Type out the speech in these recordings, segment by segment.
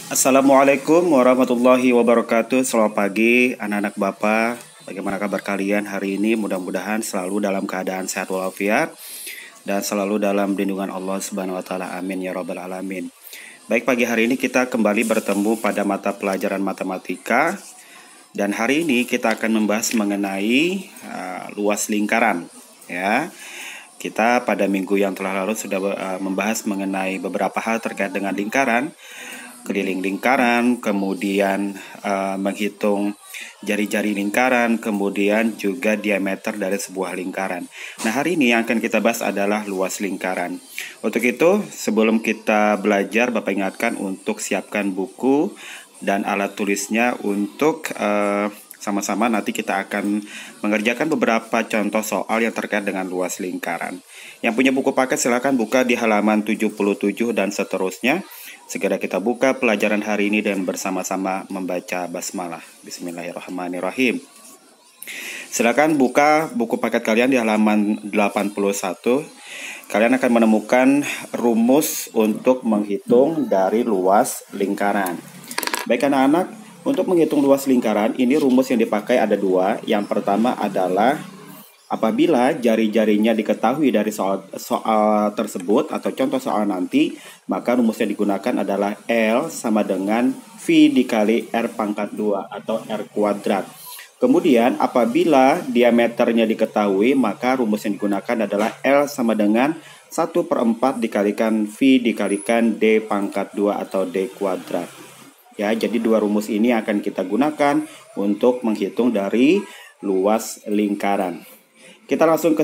Assalamualaikum warahmatullahi wabarakatuh. Selamat pagi anak-anak Bapak. Bagaimana kabar kalian hari ini? Mudah-mudahan selalu dalam keadaan sehat walafiat dan selalu dalam lindungan Allah Subhanahu wa taala. Amin ya rabbal alamin. Baik, pagi hari ini kita kembali bertemu pada mata pelajaran matematika. Dan hari ini kita akan membahas mengenai luas lingkaran, ya. Kita pada minggu yang telah lalu sudah membahas mengenai beberapa hal terkait dengan lingkaran, keliling lingkaran, kemudian menghitung jari-jari lingkaran, kemudian juga diameter dari sebuah lingkaran. Nah, hari ini yang akan kita bahas adalah luas lingkaran. Untuk itu, sebelum kita belajar, Bapak ingatkan untuk siapkan buku dan alat tulisnya untuk sama-sama nanti kita akan mengerjakan beberapa contoh soal yang terkait dengan luas lingkaran. Yang punya buku paket silakan buka di halaman 77 dan seterusnya. Segera kita buka pelajaran hari ini dan bersama-sama membaca basmalah. Bismillahirrahmanirrahim. Silakan buka buku paket kalian di halaman 81. Kalian akan menemukan rumus untuk menghitung dari luas lingkaran. Baik anak-anak, untuk menghitung luas lingkaran, ini rumus yang dipakai ada dua. Yang pertama adalah apabila jari-jarinya diketahui dari soal tersebut atau contoh soal nanti, maka rumus yang digunakan adalah L sama dengan V dikali R pangkat 2 atau R kuadrat. Kemudian apabila diameternya diketahui, maka rumus yang digunakan adalah L sama dengan 1/4 dikalikan V dikalikan D pangkat 2 atau D kuadrat. Ya, jadi dua rumus ini akan kita gunakan untuk menghitung dari luas lingkaran. Kita langsung ke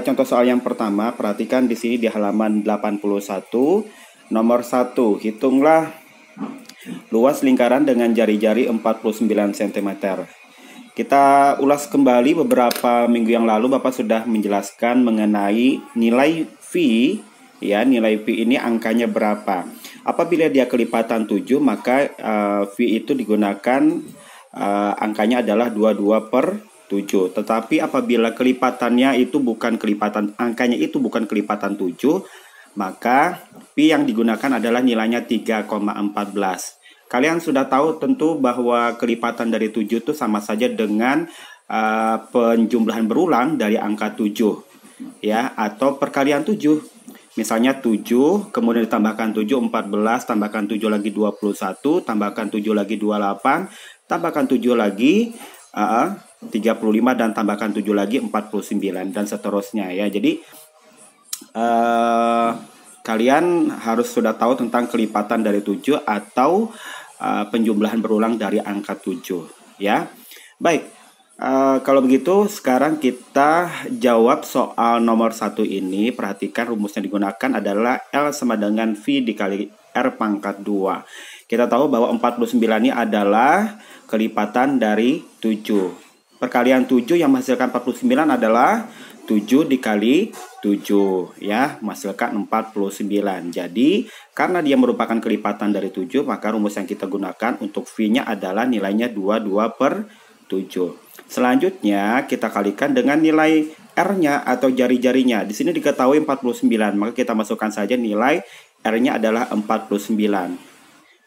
contoh soal yang pertama. Perhatikan di sini di halaman 81. Nomor 1, hitunglah luas lingkaran dengan jari-jari 49 cm. Kita ulas kembali beberapa minggu yang lalu Bapak sudah menjelaskan mengenai nilai V. Ya, nilai V ini angkanya berapa? Apabila dia kelipatan 7, maka V itu digunakan angkanya adalah 22/7. Tetapi apabila kelipatannya itu bukan kelipatan, angkanya itu bukan kelipatan 7, maka V yang digunakan adalah nilainya 3,14. Kalian sudah tahu tentu bahwa kelipatan dari 7 itu sama saja dengan penjumlahan berulang dari angka 7, ya, atau perkalian 7. Misalnya 7, kemudian ditambahkan 7, 14, tambahkan 7 lagi 21, tambahkan 7 lagi 28, tambahkan 7 lagi 35, dan tambahkan 7 lagi 49, dan seterusnya, ya. Jadi kalian harus sudah tahu tentang kelipatan dari 7 atau penjumlahan berulang dari angka 7, ya. Baik. Kalau begitu sekarang kita jawab soal nomor 1 ini. Perhatikan rumus yang digunakan adalah L sama dengan V dikali R pangkat 2. Kita tahu bahwa 49 ini adalah kelipatan dari 7. Perkalian 7 yang menghasilkan 49 adalah 7 dikali 7, ya, menghasilkan 49. Jadi karena dia merupakan kelipatan dari 7, maka rumus yang kita gunakan untuk V-nya adalah nilainya 22/7. Selanjutnya kita kalikan dengan nilai R-nya atau jari-jarinya. Di sini diketahui 49, maka kita masukkan saja nilai R-nya adalah 49.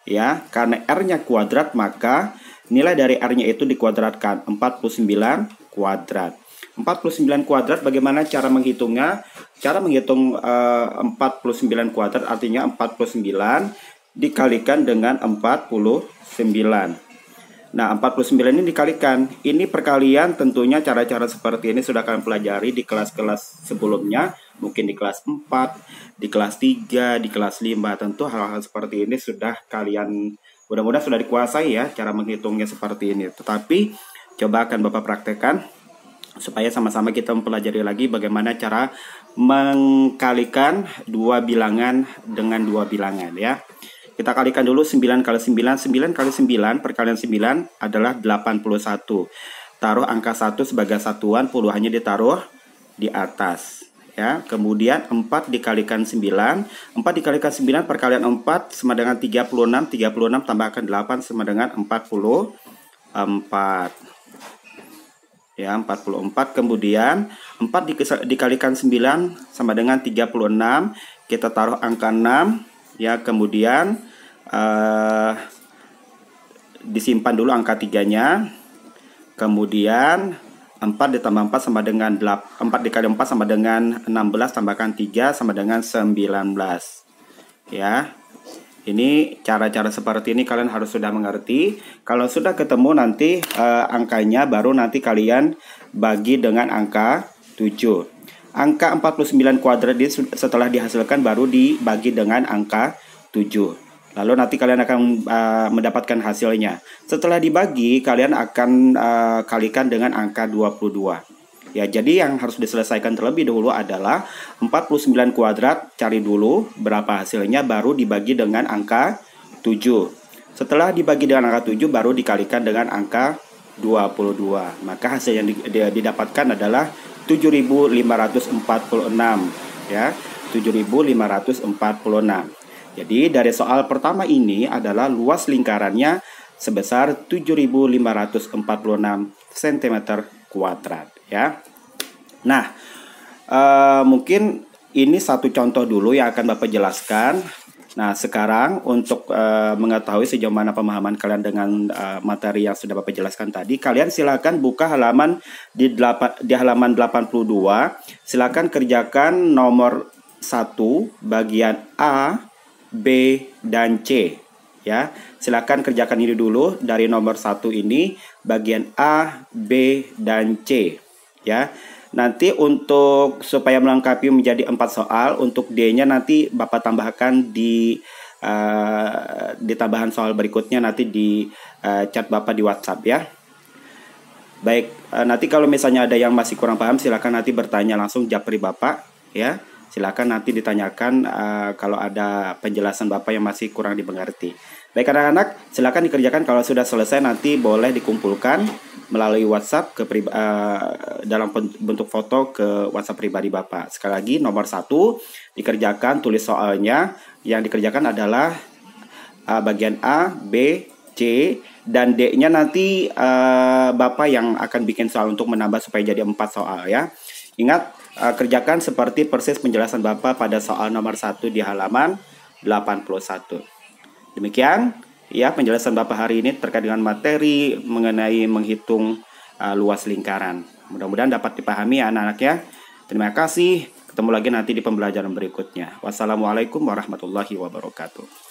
Ya, karena R-nya kuadrat, maka nilai dari R-nya itu dikuadratkan, 49 kuadrat. 49 kuadrat bagaimana cara menghitungnya? Cara menghitung 49 kuadrat artinya 49 dikalikan dengan 49. Nah, 49 ini dikalikan. Ini perkalian, tentunya cara-cara seperti ini sudah kalian pelajari di kelas-kelas sebelumnya. Mungkin di kelas 4, di kelas 3, di kelas 5. Tentu hal-hal seperti ini sudah kalian, mudah-mudahan sudah dikuasai ya, cara menghitungnya seperti ini. Tetapi, coba akan Bapak praktekkan supaya sama-sama kita mempelajari lagi bagaimana cara mengkalikan dua bilangan dengan dua bilangan, ya. Kita kalikan dulu 9 kali 9. 9 kali 9, perkalian 9 adalah 81. Taruh angka 1 sebagai satuan, puluhannya ditaruh di atas. Ya, kemudian 4 dikalikan 9. 4 dikalikan 9, perkalian 4 sama dengan 36. 36 tambahkan 8 sama dengan 44. Ya, 44. Kemudian 4 dikalikan 9 sama dengan 36. Kita taruh angka 6. Ya, kemudian disimpan dulu angka 3-nya. Kemudian 4 ditambah 4 sama dengan 4 dikali 4 sama dengan 16, tambahkan 3 sama dengan 19. Ya. Ini cara-cara seperti ini kalian harus sudah mengerti. Kalau sudah ketemu nanti angkanya, baru nanti kalian bagi dengan angka 7. Angka 49 kuadrat setelah dihasilkan baru dibagi dengan angka 7. Lalu nanti kalian akan mendapatkan hasilnya. Setelah dibagi, kalian akan kalikan dengan angka 22. Ya, jadi yang harus diselesaikan terlebih dahulu adalah 49 kuadrat, cari dulu berapa hasilnya, baru dibagi dengan angka 7. Setelah dibagi dengan angka 7, baru dikalikan dengan angka 22. Maka hasil yang didapatkan adalah 7.546. Ya, 7.546. Jadi dari soal pertama ini adalah luas lingkarannya sebesar 7.546 cm kuadrat. Ya, nah mungkin ini satu contoh dulu yang akan Bapak jelaskan. Nah, sekarang untuk mengetahui sejauh mana pemahaman kalian dengan materi yang sudah Bapak jelaskan tadi, kalian silakan buka halaman di halaman 82. Silakan kerjakan nomor 1 bagian A, B, dan C. Ya, silakan kerjakan ini dulu dari nomor 1 ini bagian A, B, dan C. Ya, nanti untuk supaya melengkapi menjadi 4 soal, untuk D-nya nanti Bapak tambahkan di tambahan soal berikutnya, nanti di chat Bapak di WhatsApp ya. Baik, nanti kalau misalnya ada yang masih kurang paham, silakan nanti bertanya langsung japri Bapak ya. Silakan nanti ditanyakan kalau ada penjelasan Bapak yang masih kurang dimengerti. Baik anak-anak, silakan dikerjakan. Kalau sudah selesai nanti boleh dikumpulkan melalui WhatsApp dalam bentuk foto ke WhatsApp pribadi Bapak. Sekali lagi, nomor 1 dikerjakan, tulis soalnya. Yang dikerjakan adalah bagian A, B, C, dan D-nya nanti Bapak yang akan bikin soal untuk menambah supaya jadi 4 soal ya. Ingat, kerjakan seperti persis penjelasan Bapak pada soal nomor 1 di halaman 81. Demikian ya penjelasan Bapak hari ini terkait dengan materi mengenai menghitung luas lingkaran. Mudah-mudahan dapat dipahami ya anak-anak ya. Terima kasih. Ketemu lagi nanti di pembelajaran berikutnya. Wassalamualaikum warahmatullahi wabarakatuh.